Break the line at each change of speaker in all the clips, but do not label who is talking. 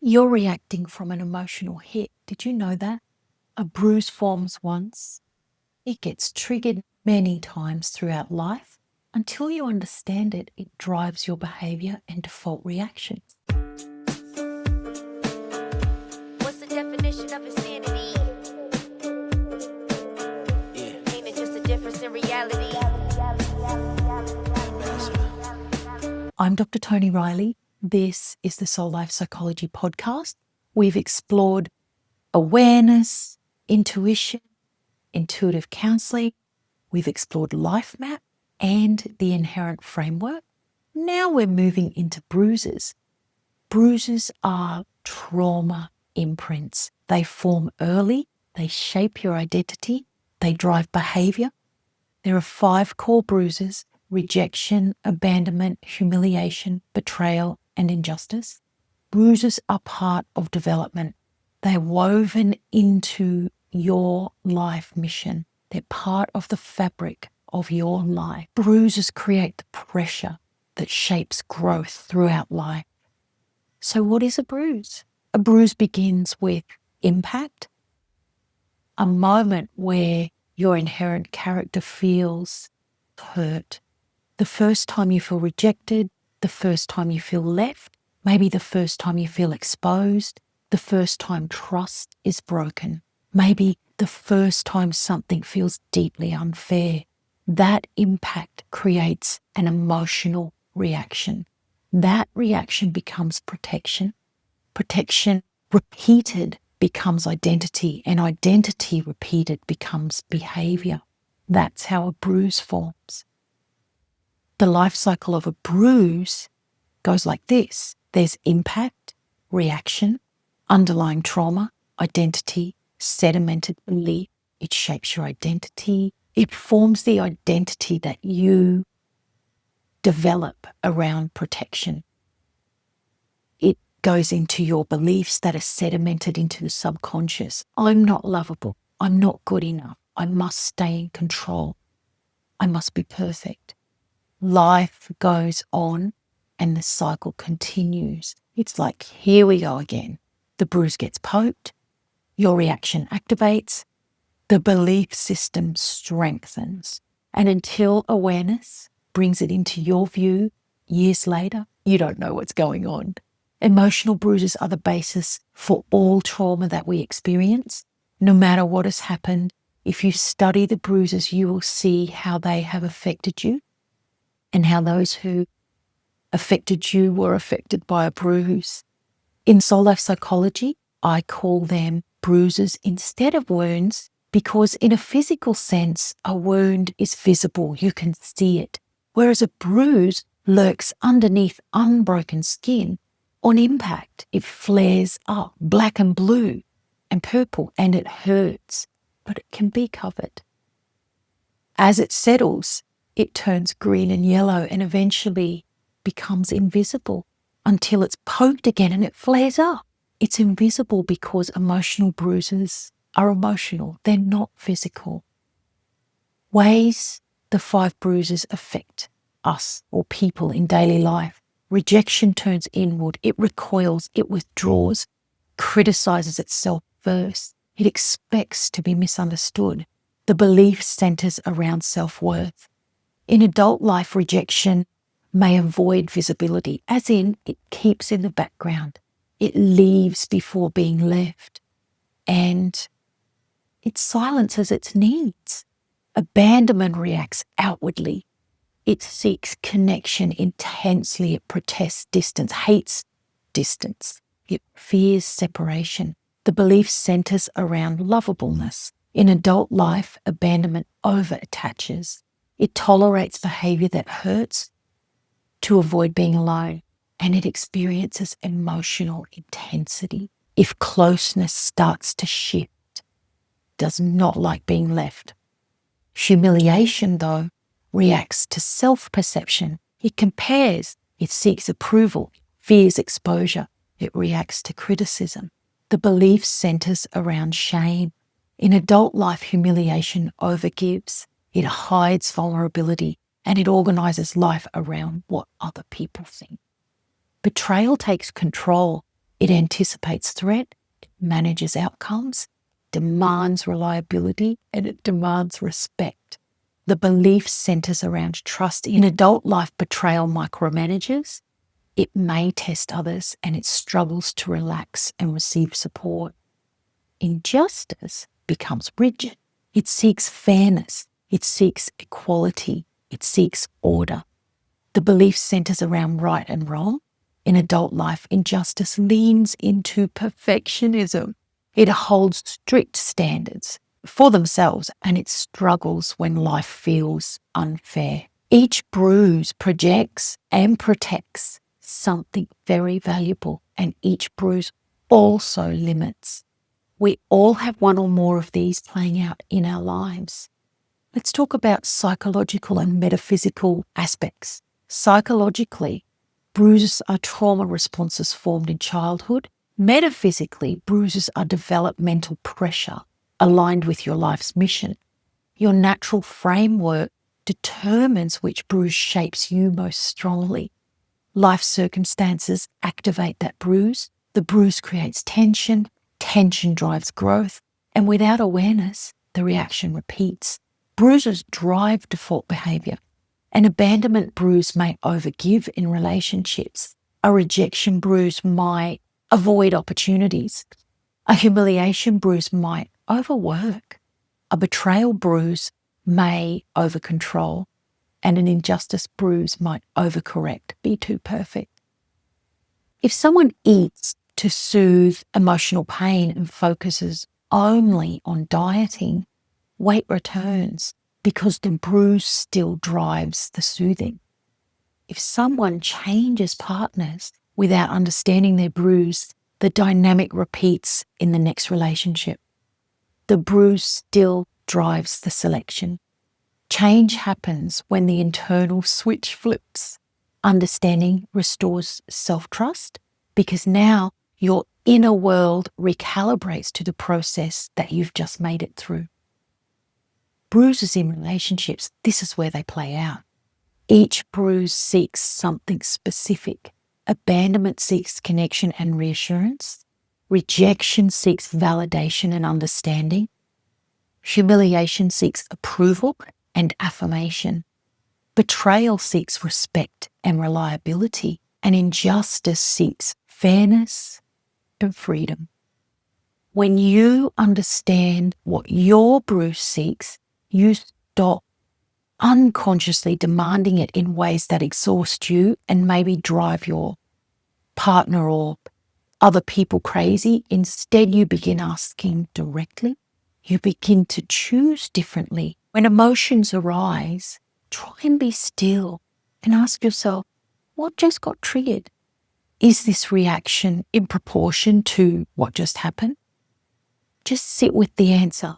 You're reacting from an emotional hit. Did you know that? A bruise forms once. It gets triggered many times throughout life. Until you understand it, it drives your behaviour and default reactions.
What's the definition of insanity? Ain't it just a difference in reality?
I'm Dr. Toni Reilly. This is the Soul Life Psychology Podcast. We've explored awareness, intuition, intuitive counselling. We've explored life map and the inherent framework. Now we're moving into bruises. Bruises are trauma imprints. They form early, they shape your identity, they drive behaviour. There are 5 core bruises: rejection, abandonment, humiliation, betrayal, and injustice. Bruises are part of development. They're woven into your life mission. They're part of the fabric of your life. Bruises create the pressure that shapes growth throughout life. So what is a bruise? A bruise begins with impact, a moment where your inherent character feels hurt. The first time you feel rejected, the first time you feel left, maybe the first time you feel exposed, the first time trust is broken, maybe the first time something feels deeply unfair. That impact creates an emotional reaction. That reaction becomes protection. Protection repeated becomes identity, and identity repeated becomes behaviour. That's how a bruise forms. The life cycle of a bruise goes like this. There's impact, reaction, underlying trauma, identity, sedimented belief. It shapes your identity. It forms the identity that you develop around protection. It goes into your beliefs that are sedimented into the subconscious. I'm not lovable. I'm not good enough. I must stay in control. I must be perfect. Life goes on and the cycle continues. It's like, here we go again. The bruise gets poked, your reaction activates, the belief system strengthens. And until awareness brings it into your view years later, you don't know what's going on. Emotional bruises are the basis for all trauma that we experience. No matter what has happened, if you study the bruises, you will see how they have affected you, and how those who affected you were affected by a bruise. In soul life psychology, I call them bruises instead of wounds, because in a physical sense, a wound is visible, you can see it, whereas a bruise lurks underneath unbroken skin. On impact, it flares up black and blue and purple, and it hurts, but it can be covered. As it settles, it turns green and yellow and eventually becomes invisible until it's poked again and it flares up. It's invisible because emotional bruises are emotional. They're not physical. Ways the 5 bruises affect us or people in daily life. Rejection turns inward. It recoils. It withdraws. Criticizes itself first. It expects to be misunderstood. The belief centers around self-worth. In adult life, rejection may avoid visibility, as in it keeps in the background. It leaves before being left, and it silences its needs. Abandonment reacts outwardly. It seeks connection intensely. It protests distance, hates distance. It fears separation. The belief centers around lovableness. In adult life, abandonment over-attaches. It tolerates behaviour that hurts to avoid being alone, and it experiences emotional intensity. If closeness starts to shift, does not like being left. Humiliation, though, reacts to self-perception. It compares, it seeks approval, fears exposure. It reacts to criticism. The belief centers around shame. In adult life, humiliation overgives. It hides vulnerability, and it organizes life around what other people think. Betrayal takes control. It anticipates threat, it manages outcomes, demands reliability, and it demands respect. The belief centers around trust. In adult life, betrayal micromanages. It may test others and it struggles to relax and receive support. Injustice becomes rigid. It seeks fairness. It seeks equality. It seeks order. The belief centers around right and wrong. In adult life, injustice leans into perfectionism. It holds strict standards for themselves and it struggles when life feels unfair. Each bruise projects and protects something very valuable, and each bruise also limits. We all have one or more of these playing out in our lives. Let's talk about psychological and metaphysical aspects. Psychologically, bruises are trauma responses formed in childhood. Metaphysically, bruises are developmental pressure aligned with your life's mission. Your natural framework determines which bruise shapes you most strongly. Life circumstances activate that bruise. The bruise creates tension. Tension drives growth. And without awareness, the reaction repeats. Bruises drive default behaviour. An abandonment bruise may overgive in relationships. A rejection bruise might avoid opportunities. A humiliation bruise might overwork. A betrayal bruise may overcontrol. And an injustice bruise might overcorrect, be too perfect. If someone eats to soothe emotional pain and focuses only on dieting, weight returns because the bruise still drives the soothing. If someone changes partners without understanding their bruise, the dynamic repeats in the next relationship. The bruise still drives the selection. Change happens when the internal switch flips. Understanding restores self-trust because now your inner world recalibrates to the process that you've just made it through. Bruises in relationships, this is where they play out. Each bruise seeks something specific. Abandonment seeks connection and reassurance. Rejection seeks validation and understanding. Humiliation seeks approval and affirmation. Betrayal seeks respect and reliability, and injustice seeks fairness and freedom. When you understand what your bruise seeks, you stop unconsciously demanding it in ways that exhaust you and maybe drive your partner or other people crazy. Instead, you begin asking directly. You begin to choose differently. When emotions arise, try and be still and ask yourself, what just got triggered? Is this reaction in proportion to what just happened? Just sit with the answer,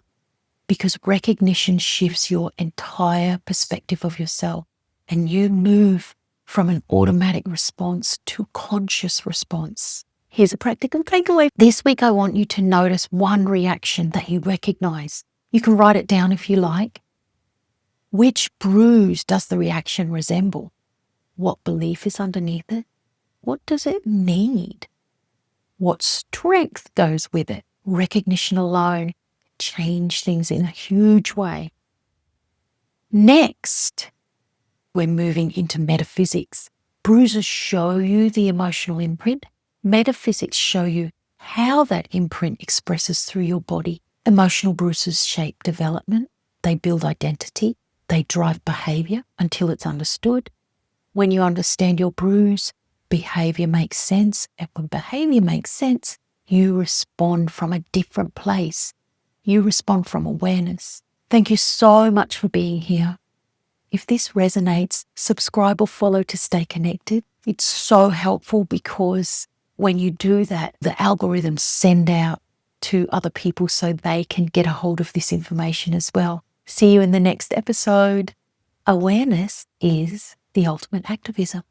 because recognition shifts your entire perspective of yourself and you move from an automatic response to a conscious response. Here's a practical takeaway. This week, I want you to notice one reaction that you recognize. You can write it down if you like. Which bruise does the reaction resemble? What belief is underneath it? What does it need? What strength goes with it? Recognition alone change things in a huge way. Next, we're moving into metaphysics. Bruises show you the emotional imprint. Metaphysics show you how that imprint expresses through your body. Emotional bruises shape development. They build identity. They drive behaviour until it's understood. When you understand your bruise, behaviour makes sense. And when behaviour makes sense, you respond from a different place. You respond from awareness. Thank you so much for being here. If this resonates, subscribe or follow to stay connected. It's so helpful because when you do that, the algorithms send out to other people so they can get a hold of this information as well. See you in the next episode. Awareness is the ultimate activism.